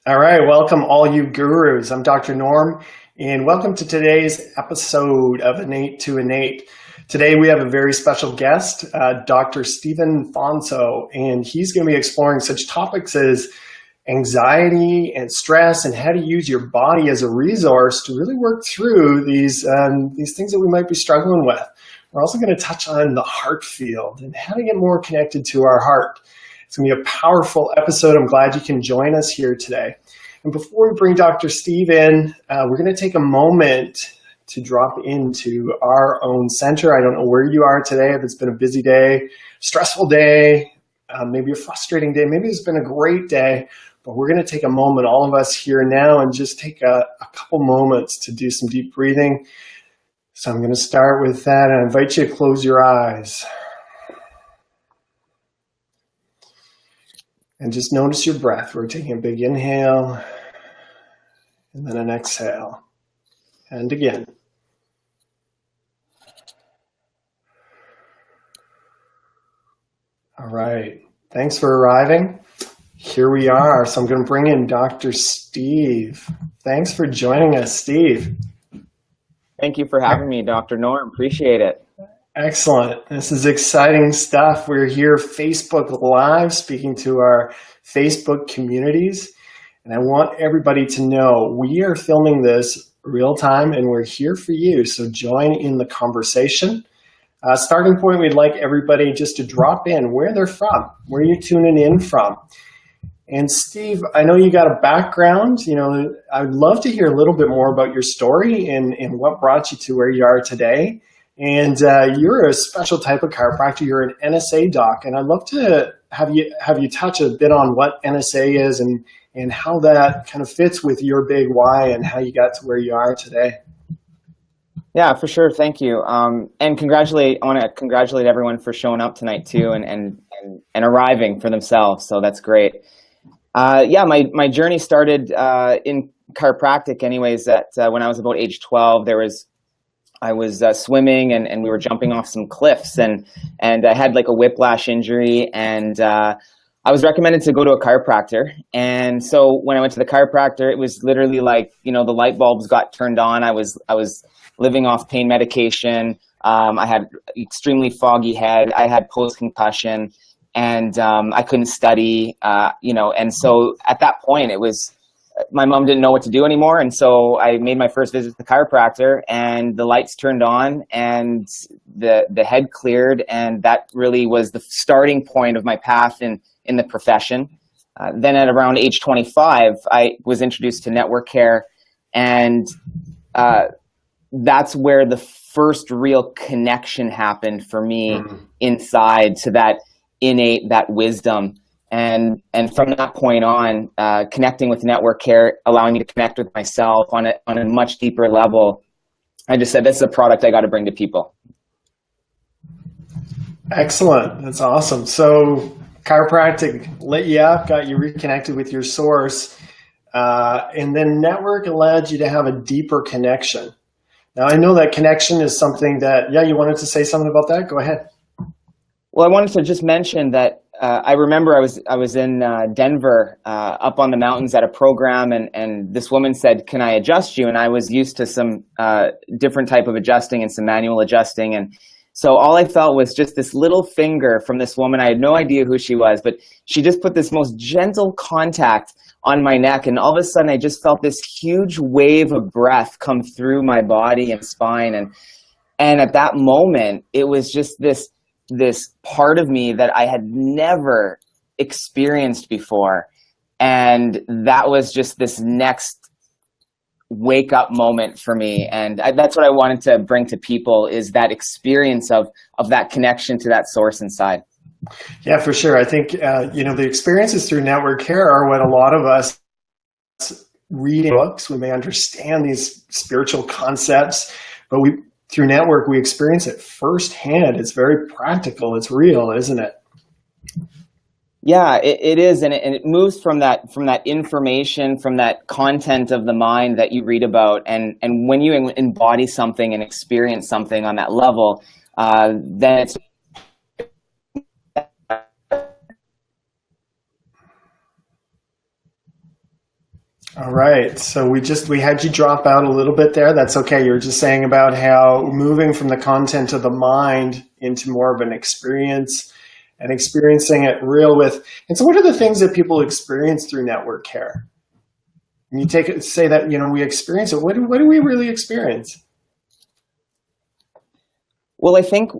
All right, welcome all you gurus. I'm Dr. Norm, and welcome to today's episode of Innate to Innate. Today we have a very special guest, Dr. Steven Fonso, and he's going to be exploring such topics as anxiety and stress and how to use your body as a resource to really work through these things that we might be struggling with. We're also going to touch on the heart field and how to get more connected to our heart. It's going to be a powerful episode. I'm glad you can join us here today. And before we bring Dr. Steve in, we're going to take a moment to drop into our own center. I don't know where you are today, if it's been a busy day, stressful day, maybe a frustrating day, maybe it's been a great day, but we're going to take a moment, all of us here now, and just take a couple moments to do some deep breathing. So I'm going to start with that. I invite you to close your eyes. And just notice your breath. We're taking a big inhale and then an exhale. And again. All right. Thanks for arriving. Here we are. So I'm going to bring in Dr. Steve. Thanks for joining us, Steve. Thank you for having me, Dr. Norm. Appreciate it. Excellent. This is exciting stuff. We're here Facebook Live speaking to our Facebook communities. And I want everybody to know we are filming this real time and we're here for you. So join in the conversation. Starting point, we'd like everybody just to drop in where they're from, where you're tuning in from. And Steve, I know you got a background. I'd love to hear a little bit more about your story and what brought you to where you are today. And you're a special type of chiropractor. You're an NSA doc, and I'd love to have you touch a bit on what NSA is and how that kind of fits with your big why and how you got to where you are today. Yeah, for sure. Thank you. And I want to congratulate everyone for showing up tonight too and arriving for themselves. So that's great. My journey started in chiropractic, anyways. When I was about age 12, I was swimming and we were jumping off some cliffs and I had like a whiplash injury and I was recommended to go to a chiropractor. And so when I went to the chiropractor, it was literally like, the light bulbs got turned on. I was living off pain medication. I had extremely foggy head. I had post-concussion and I couldn't study, and so at that point my mom didn't know what to do anymore. And so I made my first visit to the chiropractor and the lights turned on and the head cleared. And that really was the starting point of my path in the profession. Then at around age 25, I was introduced to network care. And that's where the first real connection happened for me inside to that innate, that wisdom. And from that point on, connecting with network care, allowing me to connect with myself on a much deeper level, I just said, this is a product I got to bring to people. Excellent. That's awesome. So chiropractic lit you up, got you reconnected with your source, and then network allowed you to have a deeper connection. Now, I know that connection is something that, you wanted to say something about that? Go ahead. Well, I wanted to just mention that I remember I was in Denver up on the mountains at a program and this woman said, "Can I adjust you?" And I was used to some different type of adjusting and some manual adjusting. And so all I felt was just this little finger from this woman. I had no idea who she was, but she just put this most gentle contact on my neck. And all of a sudden I just felt this huge wave of breath come through my body and spine. And at that moment, it was just this part of me that I had never experienced before. And that was just this next wake up moment for me. And that's what I wanted to bring to people, is that experience of that connection to that source inside. Yeah, for sure. I think, the experiences through network care are what a lot of us read books. We may understand these spiritual concepts, but through network, we experience it firsthand. It's very practical. It's real, isn't it? Yeah, it is. And it moves from that information, from that content of the mind that you read about. And when you embody something and experience something on that level, then it's All right. So we had you drop out a little bit there. That's okay. You were just saying about how moving from the content of the mind into more of an experience and experiencing it real with. And so what are the things that people experience through network care? When you say that, we experience it, what do we really experience? Well, I think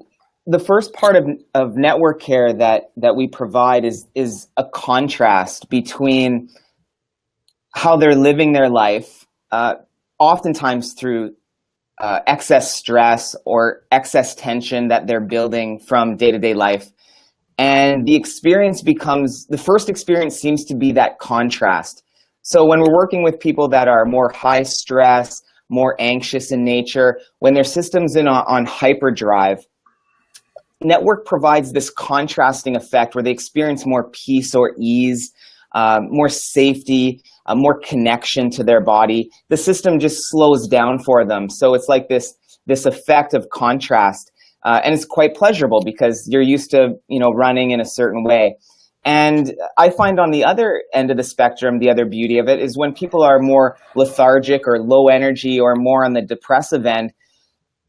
the first part of network care that we provide is a contrast between how they're living their life, oftentimes through excess stress or excess tension that they're building from day-to-day life. And the first experience seems to be that contrast. So when we're working with people that are more high stress, more anxious in nature, when their system's on hyperdrive, network provides this contrasting effect where they experience more peace or ease, more safety, more connection to their body. The system just slows down for them. So it's like this effect of contrast. And it's quite pleasurable because you're used to, running in a certain way. And I find on the other end of the spectrum, the other beauty of it is when people are more lethargic or low energy or more on the depressive end,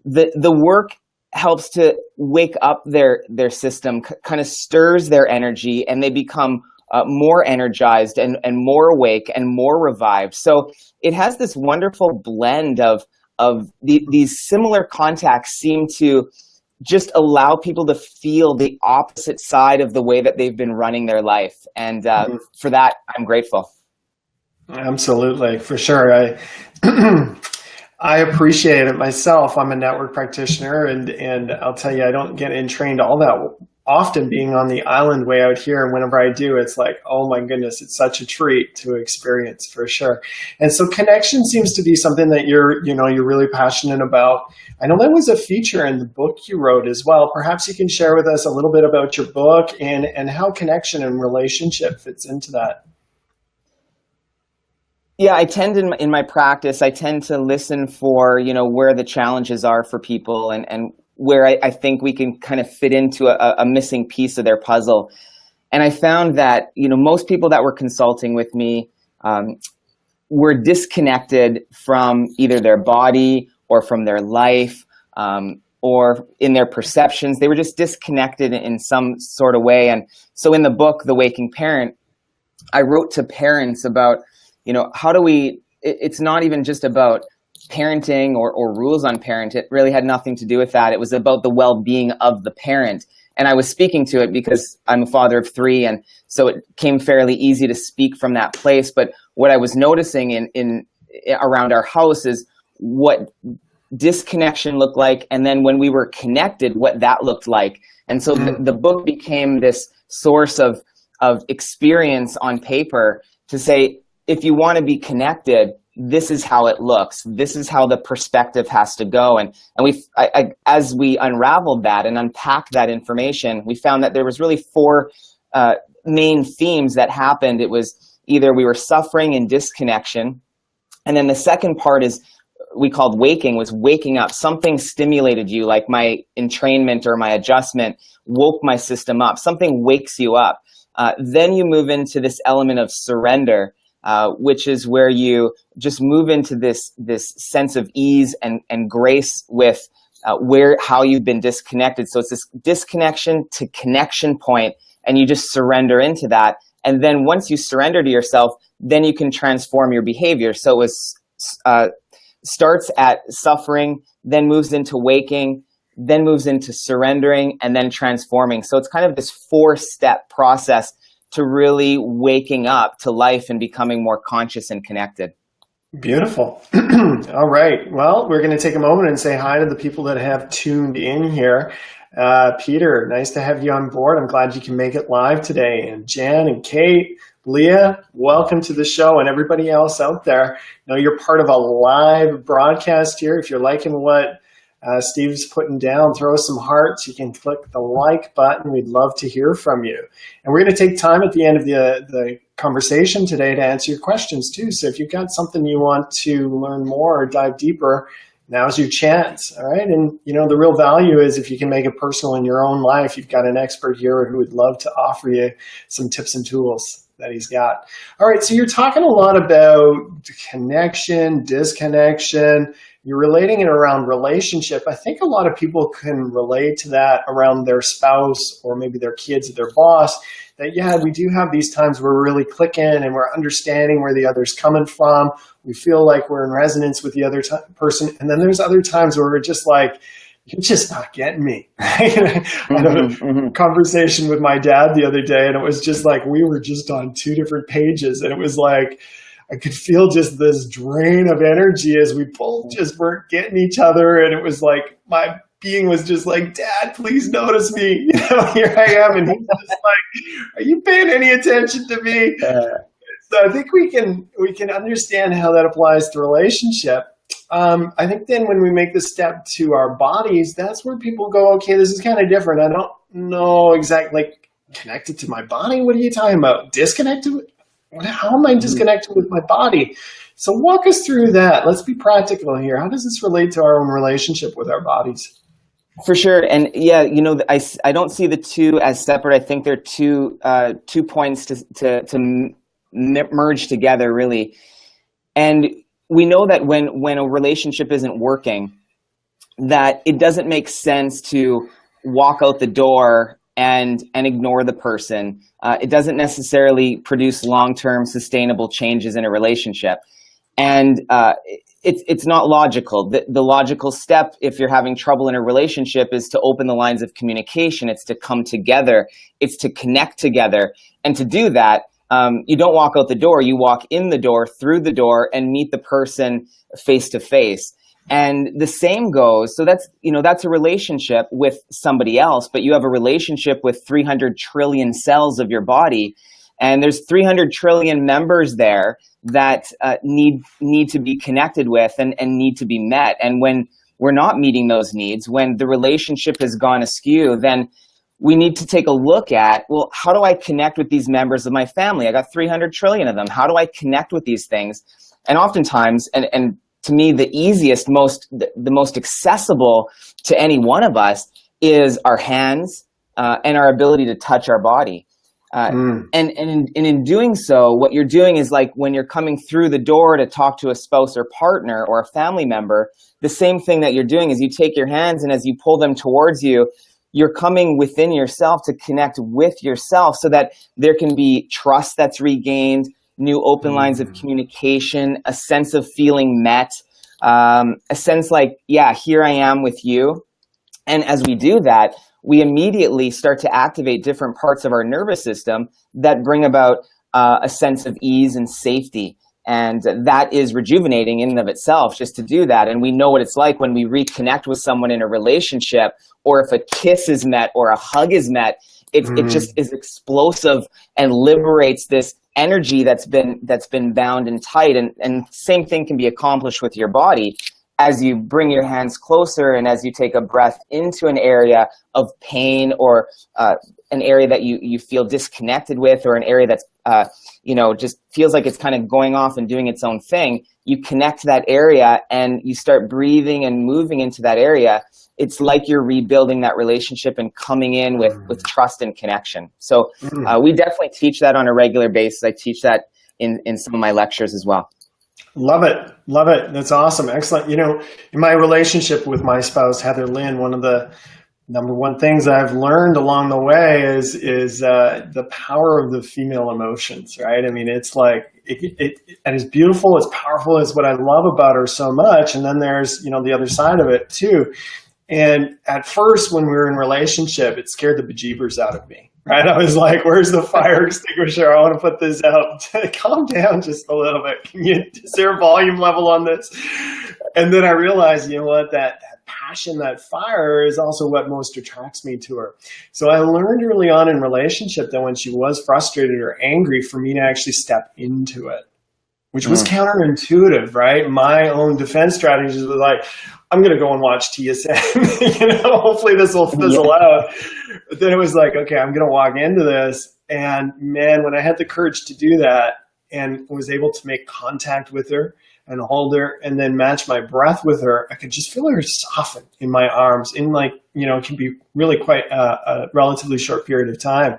the work helps to wake up their system, kind of stirs their energy, and they become more energized and more awake and more revived. So it has this wonderful blend of these similar contacts seem to just allow people to feel the opposite side of the way that they've been running their life. And for that, I'm grateful. Absolutely, for sure. I appreciate it myself. I'm a network practitioner, and I'll tell you, I don't get trained all that often being on the island way out here. And whenever I do, it's like, oh my goodness, it's such a treat to experience for sure. And so connection seems to be something that you're really passionate about. I know that was a feature in the book you wrote as well. Perhaps you can share with us a little bit about your book and how connection and relationship fits into that. Yeah, I tend in my practice, I tend to listen for, where the challenges are for people and where I think we can kind of fit into a missing piece of their puzzle. And I found that, most people that were consulting with me were disconnected from either their body or from their life or in their perceptions. They were just disconnected in some sort of way. And so in the book, The Waking Parent, I wrote to parents about, how do it's not even just about parenting or rules on parent. It really had nothing to do with that. It was about the well-being of the parent. And I was speaking to it because I'm a father of 3. And so it came fairly easy to speak from that place. But what I was noticing in around our house is what disconnection looked like. And then when we were connected, what that looked like. And so the book became this source of experience on paper to say, if you want to be connected, this is how it looks. This is how the perspective has to go. And as we unraveled that and unpacked that information, we found that there was really 4 main themes that happened. It was either we were suffering in disconnection. And then the second part is we called waking, was waking up. Something stimulated you, like my entrainment or my adjustment woke my system up. Something wakes you up. Then you move into this element of surrender, which is where you just move into this sense of ease and grace with how you've been disconnected. So it's this disconnection to connection point, and you just surrender into that. And then once you surrender to yourself, then you can transform your behavior. So it was, starts at suffering, then moves into waking, then moves into surrendering, and then transforming. So it's kind of this 4-step process to really waking up to life and becoming more conscious and connected. Beautiful. All right. Well, we're going to take a moment and say hi to the people that have tuned in here. Peter, nice to have you on board. I'm glad you can make it live today. And Jan and Kate, Leah, welcome to the show. And everybody else out there, you're part of a live broadcast here. If you're liking what Steve's putting down, throw some hearts. You can click the like button. We'd love to hear from you. And we're going to take time at the end of the conversation today to answer your questions too. So if you've got something you want to learn more or dive deeper, now's your chance. All right. And the real value is if you can make it personal in your own life, you've got an expert here who would love to offer you some tips and tools. that he's got. All right, so you're talking a lot about connection, disconnection. You're relating it around relationship. I think a lot of people can relate to that around their spouse or maybe their kids or their boss, that, yeah, we do have these times where we're really clicking and we're understanding where the other's coming from. We feel like we're in resonance with the other person. And then there's other times where we're just like, you're just not getting me. I had a conversation with my dad the other day, and it was just like we were just on two different pages. And it was like, I could feel just this drain of energy as we both just weren't getting each other. And it was like my being was just like, Dad, please notice me. You know, here I am. And he's just like, are you paying any attention to me? So I think we can understand how that applies to relationship. I think then when we make the step to our bodies, that's where people go, okay, this is kind of different. I don't know exactly, like, connected to my body? What are you talking about? Disconnected? How am I disconnected with my body? So walk us through that. Let's be practical here. How does this relate to our own relationship with our bodies? For sure. And yeah, you know, I don't see the two as separate. I think they're two points to merge together, really. And we know that when a relationship isn't working, that it doesn't make sense to walk out the door and ignore the person. It doesn't necessarily produce long-term sustainable changes in a relationship. And it's not logical. The logical step, if you're having trouble in a relationship, is to open the lines of communication. It's to come together. It's to connect together. And to do that, you don't walk out the door. You walk in the door, through the door, and meet the person face to face. And the same goes, so that's a relationship with somebody else, but you have a relationship with 300 trillion cells of your body, and there's 300 trillion members there that need to be connected with and need to be met. And when we're not meeting those needs, when the relationship has gone askew, then we need to take a look at, well, how do I connect with these members of my family? I got 300 trillion of them. How do I connect with these things? And oftentimes, and to me, the easiest, the most accessible to any one of us is our hands and our ability to touch our body. And in doing so, what you're doing is, like, when you're coming through the door to talk to a spouse or partner or a family member, the same thing that you're doing is you take your hands, and as you pull them towards you, you're coming within yourself to connect with yourself so that there can be trust that's regained, new open lines of communication, a sense of feeling met, a sense like, yeah, here I am with you. And as we do that, we immediately start to activate different parts of our nervous system that bring about a sense of ease and safety. And that is rejuvenating in and of itself, just to do that. And we know what it's like when we reconnect with someone in a relationship, or if a kiss is met or a hug is met, it just is explosive and liberates this energy that's been bound and tight. And same thing can be accomplished with your body. As you bring your hands closer and as you take a breath into an area of pain, or an area that you feel disconnected with, or an area that's just feels like it's kind of going off and doing its own thing, you connect to that area and you start breathing and moving into that area. It's like you're rebuilding that relationship and coming in with trust and connection. So we definitely teach that on a regular basis. I teach that in some of my lectures as well. Love it. Love it. That's awesome. Excellent. You know, in my relationship with my spouse, Heather Lynn, one of the number one things I've learned along the way is the power of the female emotions, right? I mean, it's like, and it's beautiful, it's powerful, it's what I love about her so much. And then there's, the other side of it too. And at first, when we were in relationship, it scared the bejeebers out of me. Right? I was like, where's the fire extinguisher? I want to put this out. Calm down just a little bit. Is there a volume level on this? And then I realized, you know what, that passion, that fire is also what most attracts me to her. So I learned early on in relationship that when she was frustrated or angry, for me to actually step into it, which was counterintuitive, right? My own defense strategies was like, I'm going to go and watch TSN, hopefully this will fizzle out. But then it was like, okay, I'm going to walk into this. And man, when I had the courage to do that and was able to make contact with her and hold her and then match my breath with her, I could just feel her soften in my arms in, like, it can be really quite a relatively short period of time.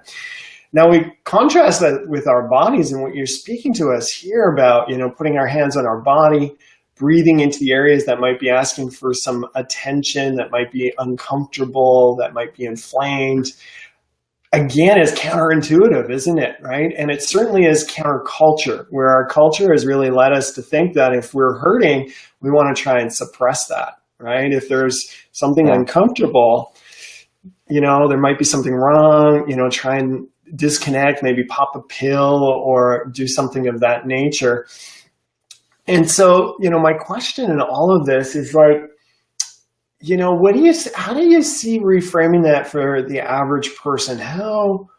Now we contrast that with our bodies and what you're speaking to us here about, putting our hands on our body, breathing into the areas that might be asking for some attention, that might be uncomfortable, that might be inflamed. Again, is counterintuitive, isn't it? Right? And it certainly is counterculture, where our culture has really led us to think that if we're hurting, we want to try and suppress that, right? If there's something uncomfortable, there might be something wrong, try and disconnect, maybe pop a pill or do something of that nature. And so, my question in all of this is like, how do you see reframing that for the average person? How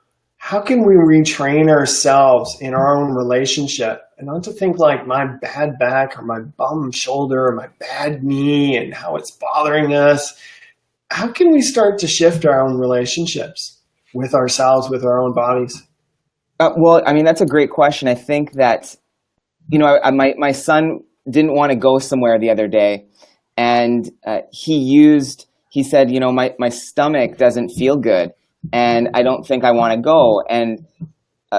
can we retrain ourselves in our own relationship and not to think like my bad back or my bum shoulder or my bad knee and how it's bothering us? How can we start to shift our own relationships with ourselves, with our own bodies? Well, I mean, that's a great question. I think that, my son didn't want to go somewhere the other day. And he said, my stomach doesn't feel good and I don't think I want to go. And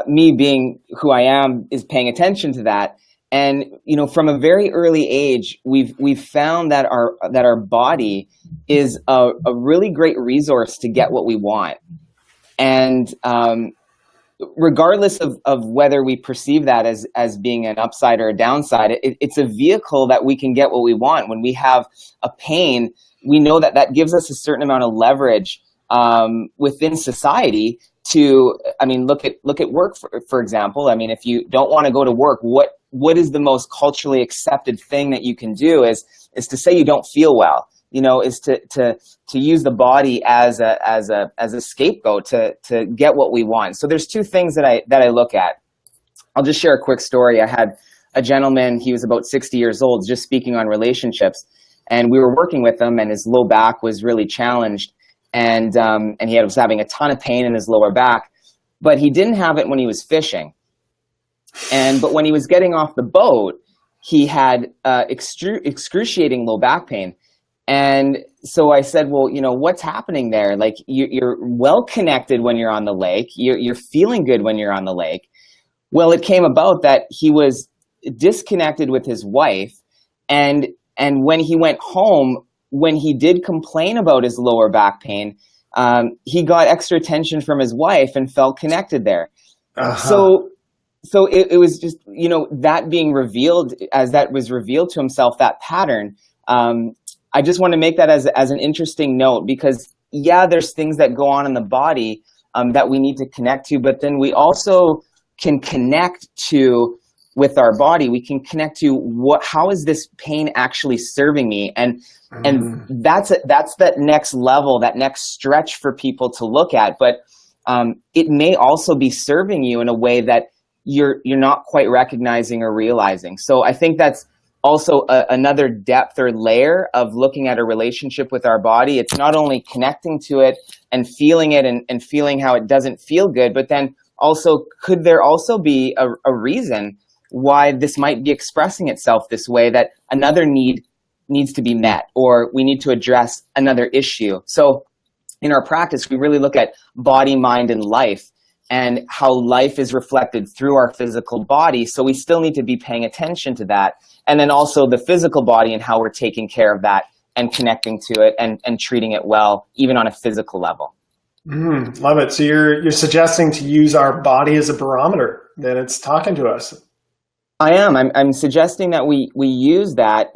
me being who I am is paying attention to that. And, from a very early age, we've found that our body is a really great resource to get what we want. And regardless of whether we perceive that as being an upside or a downside, it's a vehicle that we can get what we want. When we have a pain, we know that gives us a certain amount of leverage within society to, look at work, for example. If you don't want to go to work, what is the most culturally accepted thing that you can do is to say you don't feel well. Is to use the body as a scapegoat to get what we want. So there's two things that I look at. I'll just share a quick story. I had a gentleman, he was about 60 years old, just speaking on relationships, and we were working with him, and his low back was really challenged, and he was having a ton of pain in his lower back, but he didn't have it when he was fishing. But when he was getting off the boat, he had excruciating low back pain. And so I said, well, what's happening there? Like you're well connected when you're on the lake. You're feeling good when you're on the lake. Well, it came about that he was disconnected with his wife. And when he went home, when he did complain about his lower back pain, he got extra attention from his wife and felt connected there. Uh-huh. So it was just, that being revealed, as that was revealed to himself, that pattern, I just want to make that as an interesting note because, there's things that go on in the body that we need to connect to, but then we also can connect to, with our body, we can connect to how is this pain actually serving me? And that's that next level, that next stretch for people to look at. But it may also be serving you in a way that you're not quite recognizing or realizing. So I think that's also another depth or layer of looking at a relationship with our body. It's not only connecting to it and feeling it and feeling how it doesn't feel good, but then also, could there also be a reason why this might be expressing itself this way, that another need needs to be met, or we need to address another issue? So in our practice, we really look at body, mind, and life, and how life is reflected through our physical body. So we still need to be paying attention to that. And then also the physical body and how we're taking care of that and connecting to it and treating it well, even on a physical level. Love it. So you're suggesting to use our body as a barometer, that it's talking to us. I am. I'm suggesting that we use that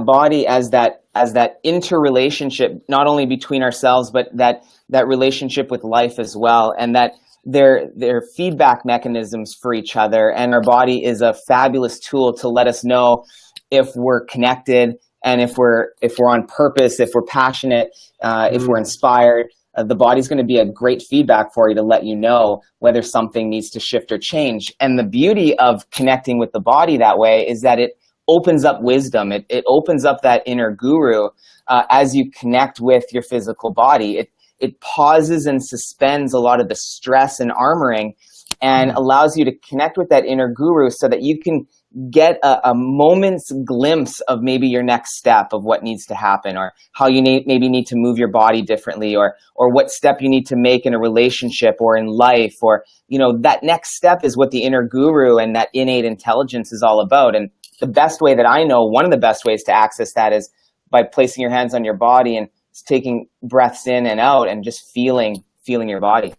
body as that interrelationship, not only between ourselves, but that relationship with life as well, and that they're feedback mechanisms for each other. And our body is a fabulous tool to let us know if we're connected and if we're on purpose, if we're passionate, if we're inspired. The body's going to be a great feedback for you to let you know whether something needs to shift or change. And the beauty of connecting with the body that way is that it opens up wisdom. It opens up that inner guru as you connect with your physical body. It pauses and suspends a lot of the stress and armoring and allows you to connect with that inner guru so that you can get a moment's glimpse of maybe your next step of what needs to happen, or how you maybe need to move your body differently, or what step you need to make in a relationship or in life, or that next step is what the inner guru and that innate intelligence is all about. And the best way that I know, one of the best ways to access that is by placing your hands on your body and taking breaths in and out and just feeling your body.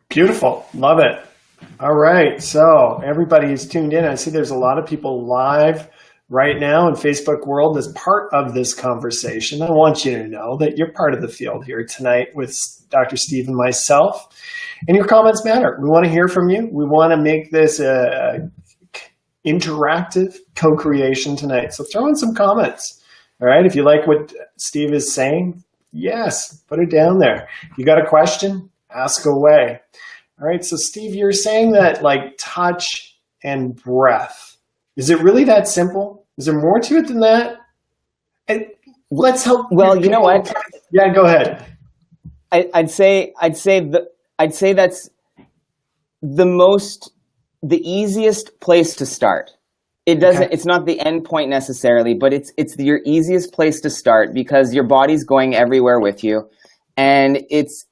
Beautiful. Love it. All right. So everybody's tuned in. I see there's a lot of people live right now in Facebook world as part of this conversation. I want you to know that you're part of the field here tonight with Dr. Steve and myself, and your comments matter. We want to hear from you. We want to make this a interactive co-creation tonight. So throw in some comments. All right. If you like what Steve is saying, yes, put it down there. If you got a question, ask away. All right. So Steve, you're saying that like touch and breath, is it really that simple? Is there more to it than that? And let's help. Well, you know what? Yeah, go ahead. I'd say that's the easiest place to start. It doesn't. Okay. It's not the end point necessarily, but it's your easiest place to start because your body's going everywhere with you, and it's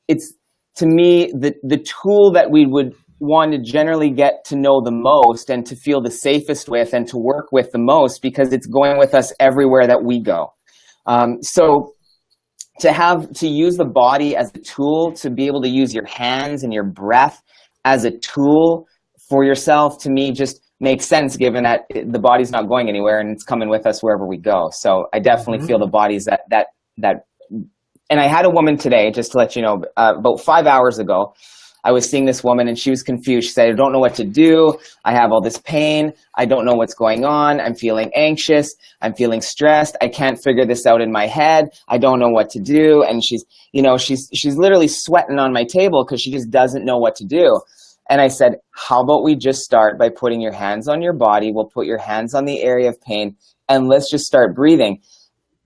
to me the tool that we would want to generally get to know the most and to feel the safest with and to work with the most because it's going with us everywhere that we go. So to use the body as a tool, to be able to use your hands and your breath as a tool for yourself, to me just makes sense given that the body's not going anywhere and it's coming with us wherever we go. So I definitely feel the body's that. And I had a woman today, just to let you know, about 5 hours ago, I was seeing this woman and she was confused. She said, I don't know what to do. I have all this pain. I don't know what's going on. I'm feeling anxious. I'm feeling stressed. I can't figure this out in my head. I don't know what to do. And she's literally sweating on my table because she just doesn't know what to do. And I said, how about we just start by putting your hands on your body. We'll put your hands on the area of pain and let's just start breathing.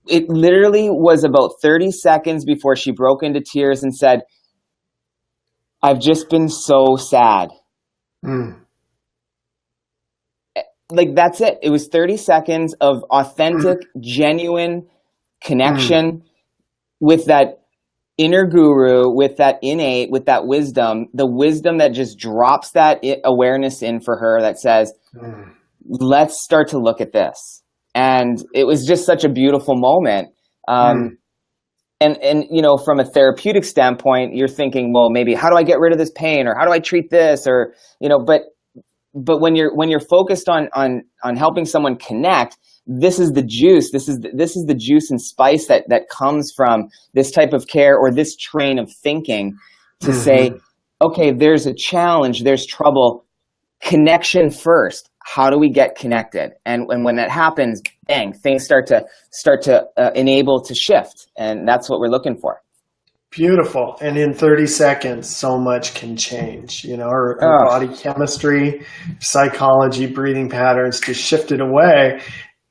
It literally was about 30 seconds before she broke into tears and said, I've just been so sad. Like, that's it. It was 30 seconds of authentic, genuine connection with that inner guru, with that innate, with that wisdom, the wisdom that just drops that awareness in for her that says, let's start to look at this. And it was just such a beautiful moment. And from a therapeutic standpoint, you're thinking, well, maybe how do I get rid of this pain, or how do I treat this, or but when you're focused on helping someone connect, this is the juice. This is the juice and spice that comes from this type of care or this train of thinking to say, okay, there's a challenge, there's trouble, connection first. How do we get connected? And when that happens, bang, things start to enable to shift. And that's what we're looking for. Beautiful. And in 30 seconds, so much can change. Our body chemistry, psychology, breathing patterns just shifted away.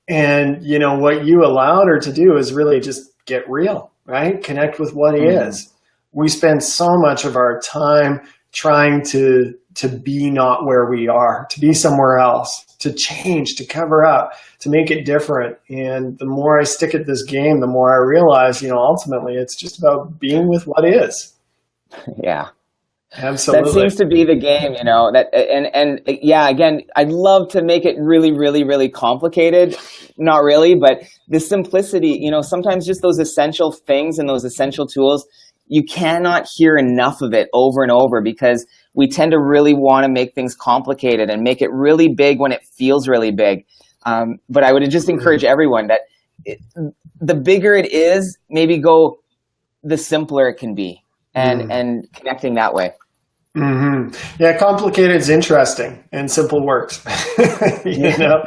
And, what you allowed her to do is really just get real, right? Connect with what is. We spend so much of our time trying to be not where we are, to be somewhere else, to change, to cover up, to make it different. And the more I stick at this game, the more I realize, ultimately it's just about being with what is. Yeah. Absolutely. That seems to be the game, again, I'd love to make it really, really, really complicated. Not really, but the simplicity, sometimes just those essential things and those essential tools, you cannot hear enough of it over and over because we tend to really want to make things complicated and make it really big when it feels really big. But I would just encourage everyone that the bigger it is, maybe go the simpler it can be and connecting that way. Yeah, complicated is interesting and simple works. Yeah.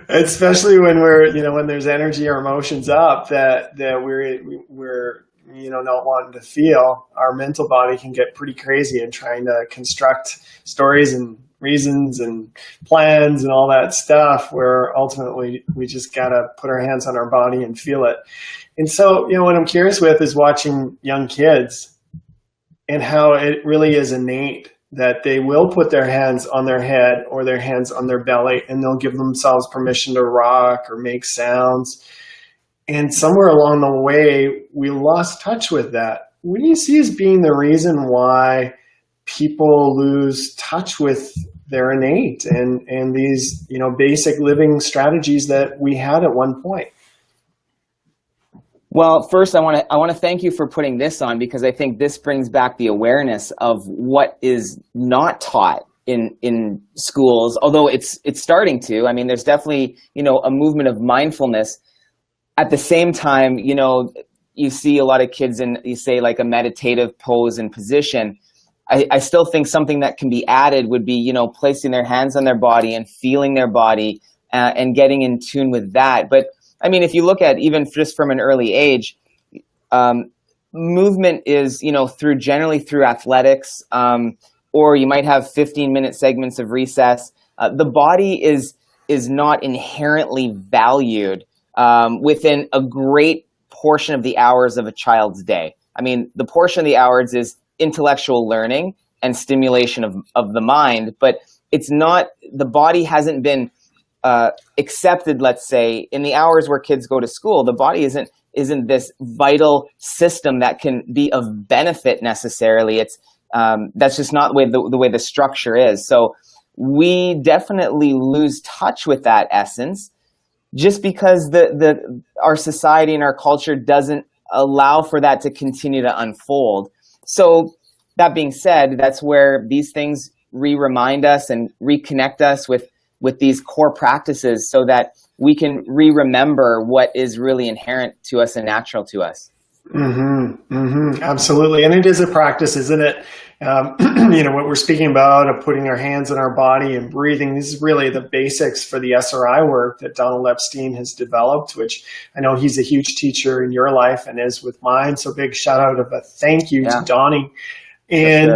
Especially when when there's energy or emotions up that we're not wanting to feel, our mental body can get pretty crazy in trying to construct stories and reasons and plans and all that stuff, where ultimately we just got to put our hands on our body and feel it. And so, what I'm curious with is watching young kids and how it really is innate that they will put their hands on their head or their hands on their belly, and they'll give themselves permission to rock or make sounds. And somewhere along the way, we lost touch with that. What do you see as being the reason why people lose touch with their innate and these, basic living strategies that we had at one point? Well, first, I want to thank you for putting this on, because I think this brings back the awareness of what is not taught in schools, although it's starting to. I mean, there's definitely, a movement of mindfulness. At the same time, you see a lot of kids in, you say, like a meditative pose and position. I still think something that can be added would be, placing their hands on their body and feeling their body and getting in tune with that. But I mean, if you look at even just from an early age, movement is, generally through athletics, or you might have 15-minute segments of recess. The body is not inherently valued within a great portion of the hours of a child's day. I mean, the portion of the hours is intellectual learning and stimulation of the mind, but it's not, the body hasn't been accepted, let's say, in the hours where kids go to school. The body isn't this vital system that can be of benefit necessarily. It's that's just not the way the structure is. So we definitely lose touch with that essence, just because our society and our culture doesn't allow for that to continue to unfold. So that being said, that's where these things remind us and reconnect us with these core practices, so that we can remember what is really inherent to us and natural to us. Absolutely. And it is a practice, isn't it? What we're speaking about of putting our hands on our body and breathing, this is really the basics for the SRI work that Donald Epstein has developed, which I know he's a huge teacher in your life and is with mine. So big shout out of a thank you to Donnie. And,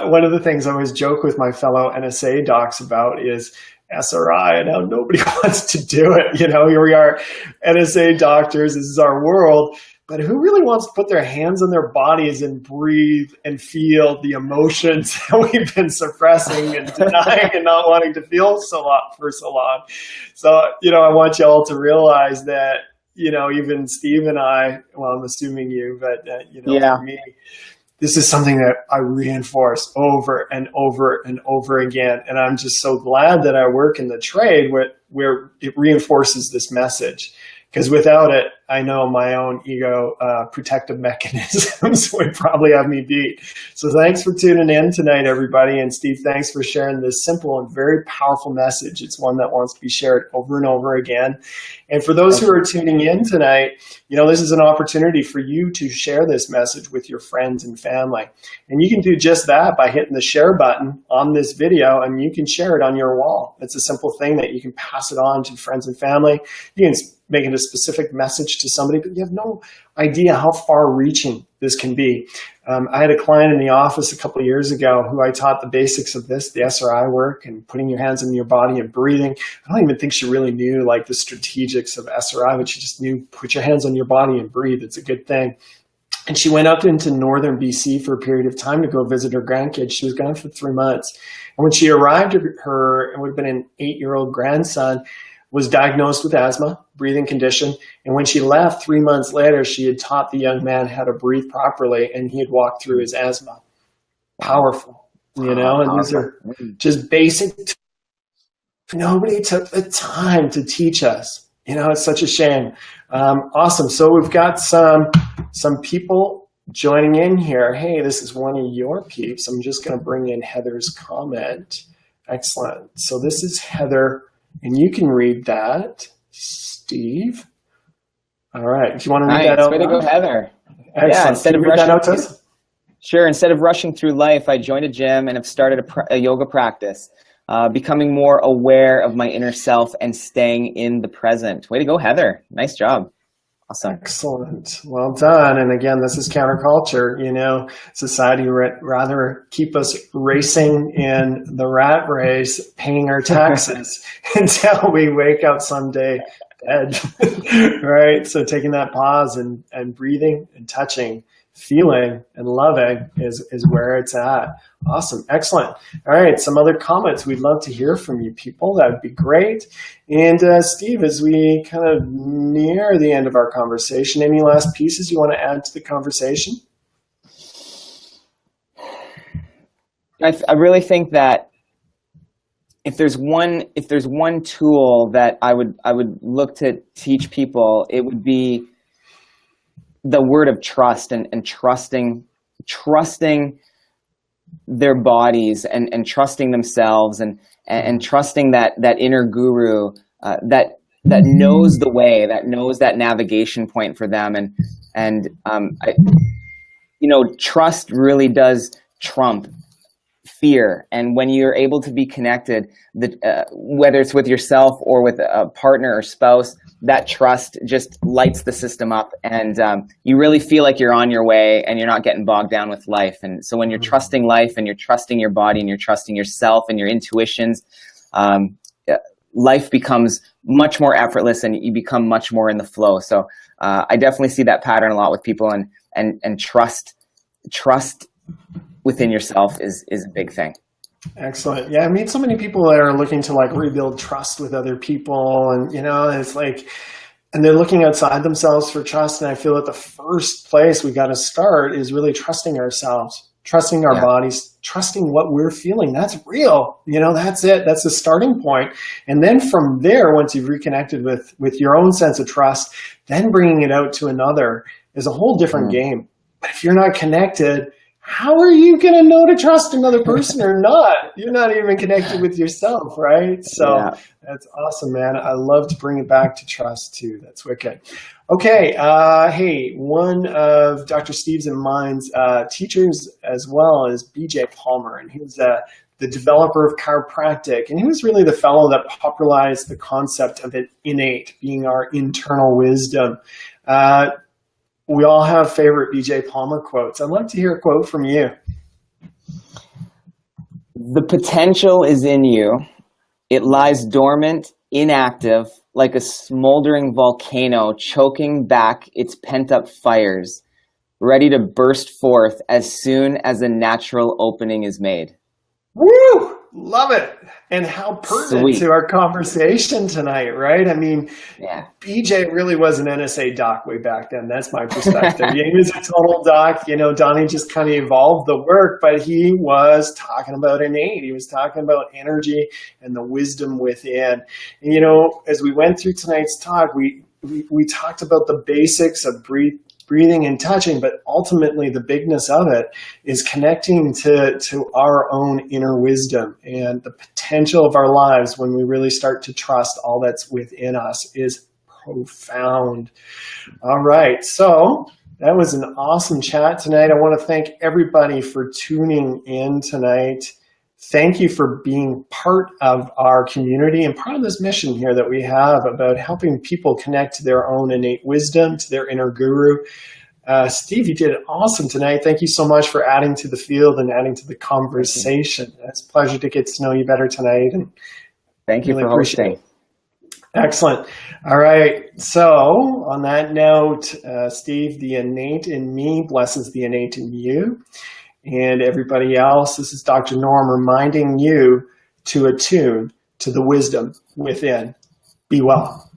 one of the things I always joke with my fellow NSA docs about is SRI and how nobody wants to do it. Here we are, NSA doctors, this is our world, but who really wants to put their hands on their bodies and breathe and feel the emotions that we've been suppressing and denying and not wanting to feel for so long? So, I want you all to realize that, even Steve and I, well, I'm assuming you, but, for me, this is something that I reinforce over and over and over again. And I'm just so glad that I work in the trade where it reinforces this message. Because without it, I know my own ego protective mechanisms would probably have me beat. So thanks for tuning in tonight, everybody. And Steve, thanks for sharing this simple and very powerful message. It's one that wants to be shared over and over again. And for those who are tuning in tonight, this is an opportunity for you to share this message with your friends and family. And you can do just that by hitting the share button on this video, and you can share it on your wall. It's a simple thing that you can pass it on to friends and family. You can make it a specific message to somebody, but you have no idea how far-reaching this can be. I had a client in the office a couple of years ago who I taught the basics of this, the SRI work and putting your hands in your body and breathing. I don't even think she really knew like the strategics of SRI, but she just knew put your hands on your body and breathe. It's a good thing. And she went up into northern BC for a period of time to go visit her grandkids. She was gone for 3 months. And when she arrived, it would have been an 8-year-old grandson, was diagnosed with asthma, breathing condition. And when she left 3 months later, she had taught the young man how to breathe properly, and he had walked through his asthma. Powerful, and these are just basic. Nobody took the time to teach us. It's such a shame. Awesome. So we've got some people joining in here. Hey, this is one of your peeps. I'm just going to bring in Heather's comment. Excellent. So this is Heather. And you can read that, Steve. All right. Do you want to read that out? Way to go, Heather. Excellent. Yeah, instead of rushing out to us? Sure. Instead of rushing through life, I joined a gym and have started a yoga practice, becoming more aware of my inner self and staying in the present. Way to go, Heather. Nice job. Awesome. Excellent. Well done. And again, this is counterculture. Society would rather keep us racing in the rat race, paying our taxes until we wake up someday dead, right? So taking that pause and breathing and touching feeling and loving is where it's at. Awesome. Excellent. All right. Some other comments. We'd love to hear from you people. That would be great. And Steve, as we kind of near the end of our conversation, any last pieces you want to add to the conversation? I really think that if there's one tool that I would look to teach people, it would be the word of trust and trusting their bodies and trusting themselves and trusting that inner guru that knows the way, that knows that navigation point for them, and trust really does trump fear. And when you're able to be connected, whether it's with yourself or with a partner or spouse, that trust just lights the system up, and you really feel like you're on your way and you're not getting bogged down with life. And so when you're trusting life and you're trusting your body and you're trusting yourself and your intuitions, life becomes much more effortless and you become much more in the flow. So I definitely see that pattern a lot with people, and trust within yourself is a big thing. Excellent. Yeah, I meet so many people that are looking to like rebuild trust with other people, and it's like, and they're looking outside themselves for trust. And I feel that the first place we got to start is really trusting ourselves, trusting our bodies, trusting what we're feeling. That's real. That's it. That's the starting point. And then from there, once you've reconnected with your own sense of trust, then bringing it out to another is a whole different game. But if you're not connected, how are you going to know to trust another person or not? You're not even connected with yourself, right? So That's awesome, man. I love to bring it back to trust too. That's wicked. Okay. Hey, one of Dr. Steve's and mine's teachers as well is BJ Palmer, and he was the developer of chiropractic, and he was really the fellow that popularized the concept of it innate being our internal wisdom. We all have favorite BJ Palmer quotes. I'd love to hear a quote from you. The potential is in you. It lies dormant, inactive, like a smoldering volcano choking back its pent-up fires, ready to burst forth as soon as a natural opening is made. Woo! Love it. And how pertinent to our conversation tonight, right? I mean, BJ really was an NSA doc way back then. That's my perspective. He was a total doc. Donnie just kind of evolved the work, but he was talking about innate. He was talking about energy and the wisdom within. And, as we went through tonight's talk, we talked about the basics of breathing and touching, but ultimately the bigness of it is connecting to our own inner wisdom, and the potential of our lives when we really start to trust all that's within us is profound. All right. So that was an awesome chat tonight. I want to thank everybody for tuning in tonight. Thank you for being part of our community and part of this mission here that we have about helping people connect to their own innate wisdom, to their inner guru. Steve, you did awesome tonight. Thank you so much for adding to the field and adding to the conversation. It's a pleasure to get to know you better tonight. And thank you for hosting. Excellent. All right. So on that note, Steve, the innate in me blesses the innate in you. And everybody else, this is Dr. Norm reminding you to attune to the wisdom within. Be well.